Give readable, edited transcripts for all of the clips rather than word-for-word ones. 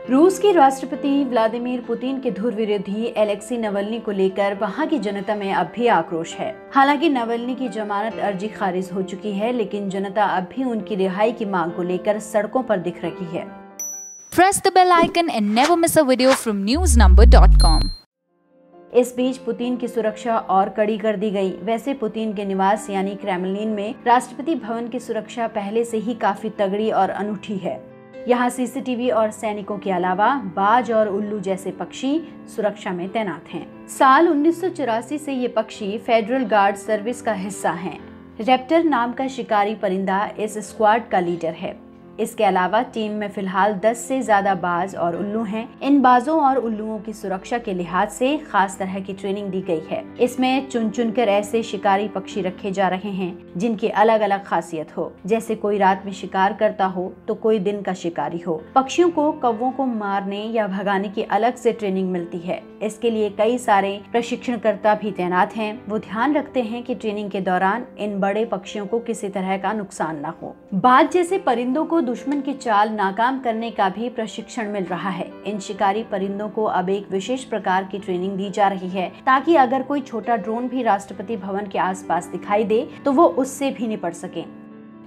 रूस के राष्ट्रपति व्लादिमीर पुतिन के धुर विरोधी एलेक्सी नवल्नी को लेकर वहां की जनता में अब भी आक्रोश है। हालांकि नवल्नी की जमानत अर्जी खारिज हो चुकी है, लेकिन जनता अब भी उनकी रिहाई की मांग को लेकर सड़कों पर दिख रही है। Press the bell icon and never miss a video from newsnumber.com। इस बीच पुतिन की सुरक्षा और कड़ी कर दी गई। वैसे पुतिन के निवास यानी क्रेमलिन में राष्ट्रपति भवन की सुरक्षा पहले से ही काफी तगड़ी और अनूठी है। यहाँ सीसीटीवी और सैनिकों के अलावा बाज और उल्लू जैसे पक्षी सुरक्षा में तैनात हैं। साल 1984 से ये पक्षी फेडरल गार्ड सर्विस का हिस्सा हैं। रैप्टर नाम का शिकारी परिंदा इस स्क्वाड का लीडर है। इसके अलावा टीम में फिलहाल 10 से ज्यादा बाज और उल्लू हैं। इन बाजों और उल्लुओं की सुरक्षा के लिहाज से खास तरह की ट्रेनिंग दी गई है। इसमें चुन चुन कर ऐसे शिकारी पक्षी रखे जा रहे हैं जिनकी अलग अलग खासियत हो। जैसे कोई रात में शिकार करता हो तो कोई दिन का शिकारी हो। पक्षियों को कौवों को मारने या भगाने की अलग से ट्रेनिंग मिलती है। इसके लिए कई सारे प्रशिक्षणकर्ता भी तैनात हैं। वो ध्यान रखते हैं कि ट्रेनिंग के दौरान इन बड़े पक्षियों को किसी तरह का नुकसान न हो। बाज जैसे परिंदों को दुश्मन की चाल नाकाम करने का भी प्रशिक्षण मिल रहा है। इन शिकारी परिंदों को अब एक विशेष प्रकार की ट्रेनिंग दी जा रही है ताकि अगर कोई छोटा ड्रोन भी राष्ट्रपति भवन के आसपास दिखाई दे तो वो उससे भी निपट सके।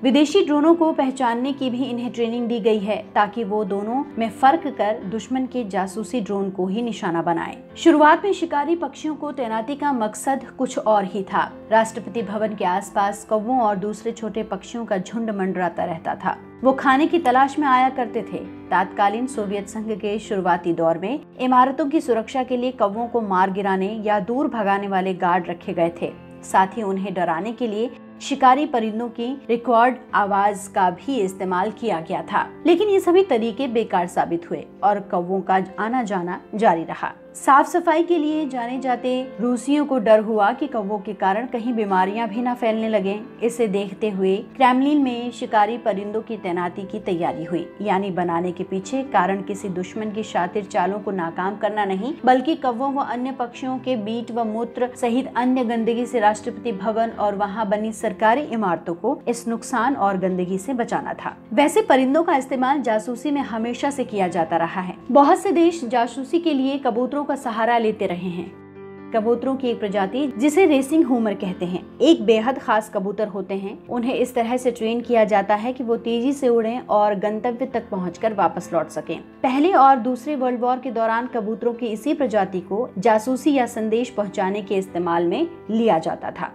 विदेशी ड्रोनों को पहचानने की भी इन्हें ट्रेनिंग दी गई है ताकि वो दोनों में फर्क कर दुश्मन के जासूसी ड्रोन को ही निशाना बनाएं। शुरुआत में शिकारी पक्षियों को तैनाती का मकसद कुछ और ही था। राष्ट्रपति भवन के आसपास कौवों और दूसरे छोटे पक्षियों का झुंड मंडराता रहता था। वो खाने की तलाश में आया करते थे। तत्कालीन सोवियत संघ के शुरुआती दौर में इमारतों की सुरक्षा के लिए कौवों को मार गिराने या दूर भगाने वाले गार्ड रखे गए थे। साथ ही उन्हें डराने के लिए शिकारी परिंदों की रिकॉर्ड आवाज का भी इस्तेमाल किया गया था, लेकिन ये सभी तरीके बेकार साबित हुए और कौवों का आना जाना जारी रहा। साफ सफाई के लिए जाने जाते रूसियों को डर हुआ कि कौवों के कारण कहीं बीमारियां भी न फैलने लगे। इसे देखते हुए क्रेमलिन में शिकारी परिंदों की तैनाती की तैयारी हुई। यानी बनाने के पीछे कारण किसी दुश्मन की शातिर चालों को नाकाम करना नहीं, बल्कि कौवों व अन्य पक्षियों के बीट व मूत्र सहित अन्य गंदगी से राष्ट्रपति भवन और वहाँ बनी सरकारी इमारतों को इस नुकसान और गंदगी से बचाना था। वैसे परिंदों का इस्तेमाल जासूसी में हमेशा से किया जाता रहा है। बहुत से देश जासूसी के लिए कबूतरों का सहारा लेते रहे हैं। कबूतरों की एक प्रजाति जिसे रेसिंग होमर कहते हैं, एक बेहद खास कबूतर होते हैं। उन्हें इस तरह से ट्रेन किया जाता है कि वो तेजी से उड़ें और गंतव्य तक पहुंचकर वापस लौट सकें। पहले और दूसरे वर्ल्ड वॉर के दौरान कबूतरों की इसी प्रजाति को जासूसी या संदेश पहुंचाने के इस्तेमाल में लिया जाता था।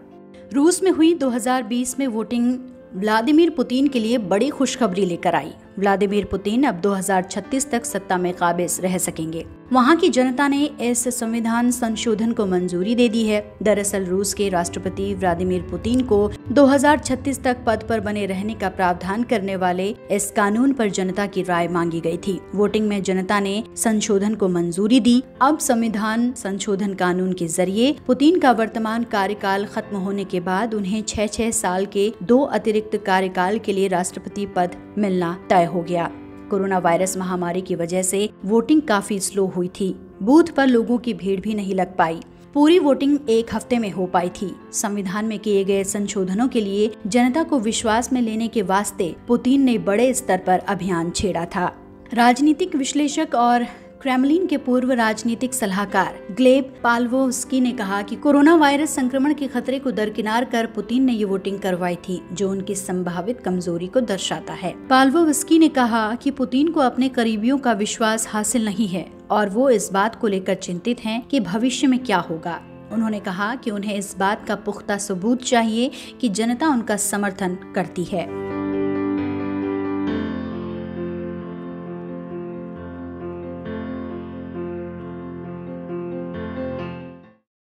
रूस में हुई 2020 में वोटिंग व्लादिमीर पुतिन के लिए बड़ी खुशखबरी लेकर आई। व्लादिमीर पुतिन अब 2036 तक सत्ता में काबिज रह सकेंगे। वहां की जनता ने इस संविधान संशोधन को मंजूरी दे दी है। दरअसल रूस के राष्ट्रपति व्लादिमीर पुतिन को 2036 तक पद पर बने रहने का प्रावधान करने वाले इस कानून पर जनता की राय मांगी गई थी। वोटिंग में जनता ने संशोधन को मंजूरी दी। अब संविधान संशोधन कानून के जरिए पुतिन का वर्तमान कार्यकाल खत्म होने के बाद उन्हें 6-6 साल के 2 अतिरिक्त कार्यकाल के लिए राष्ट्रपति पद मिलना तय हो गया। कोरोना वायरस महामारी की वजह से वोटिंग काफी स्लो हुई थी। बूथ पर लोगों की भीड़ भी नहीं लग पाई। पूरी वोटिंग 1 हफ्ते में हो पाई थी। संविधान में किए गए संशोधनों के लिए जनता को विश्वास में लेने के वास्ते पुतिन ने बड़े स्तर पर अभियान छेड़ा था। राजनीतिक विश्लेषक और क्रेमलिन के पूर्व राजनीतिक सलाहकार ग्लेब पाल्वोव्स्की ने कहा कि कोरोना वायरस संक्रमण के खतरे को दरकिनार कर पुतिन ने ये वोटिंग करवाई थी, जो उनकी संभावित कमजोरी को दर्शाता है। पाल्वोव्स्की ने कहा कि पुतिन को अपने करीबियों का विश्वास हासिल नहीं है और वो इस बात को लेकर चिंतित हैं कि भविष्य में क्या होगा। उन्होंने कहा कि उन्हें इस बात का पुख्ता सबूत चाहिए कि जनता उनका समर्थन करती है।